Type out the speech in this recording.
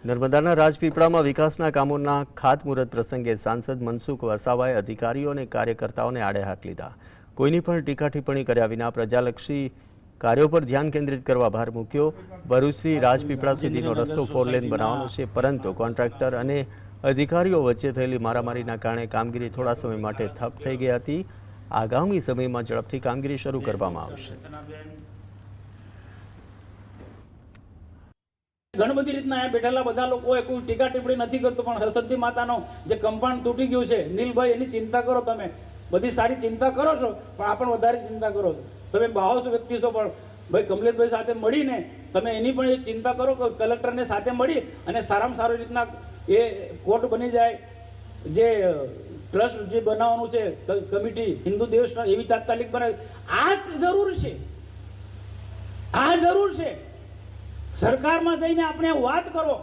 નર્મદાના રાજપીપળામાં વિકાસના કામોના ખાતમુહૂર્ત પ્રસંગે સાંસદ મનસુખ વસાવાએ અધિકારીઓ અને કાર્યકર્તાઓને આડે હાથ લીધા। કોઈની પણ ટીકા ટિપ્પણી કર્યા વિના પ્રજાલક્ષી કાર્યો પર ધ્યાન કેન્દ્રિત કરવા ભાર મૂક્યો। ભરૂચથી રાજપીપળા સુધીનો રસ્તો 4 લેન બનાવવાનો છે, પરંતુ કોન્ટ્રાક્ટર અને અધિકારીઓ વચ્ચે થયેલી મારામારીના કારણે કામગીરી થોડા સમય માટે ઠપ થઈ ગઈ હતી। આગામી સમયમાં ઝડપથી કામગીરી શરૂ કરવામાં આવશે। ઘણી બધી રીતના અહીંયા બેઠેલા બધા લોકોએ કોઈ ટીકા ટિપ્પણી નથી કરતો, પણ હરસદ્દી માતાનો જે કમ્પાઉન્ડ તૂટી ગયું છે, નીલભાઈ એની ચિંતા કરો। તમે બધી સારી ચિંતા કરો છો, પણ આ પણ વધારે ચિંતા કરો છો। તમે બાહોશ વ્યક્તિ છો, પણ ભાઈ કમલેશભાઈ સાથે મળીને તમે એની પણ એ ચિંતા કરો કે કલેક્ટરને સાથે મળી અને સારામાં સારી રીતના એ કોર્ટ બની જાય, જે ટ્રસ્ટ જે બનાવવાનું છે કમિટી હિન્દુ દેવ એવી તાત્કાલિક બનાવે। આ જરૂર છે, આ જરૂર છે। સરકારમાં જઈને આપણે વાત કરો।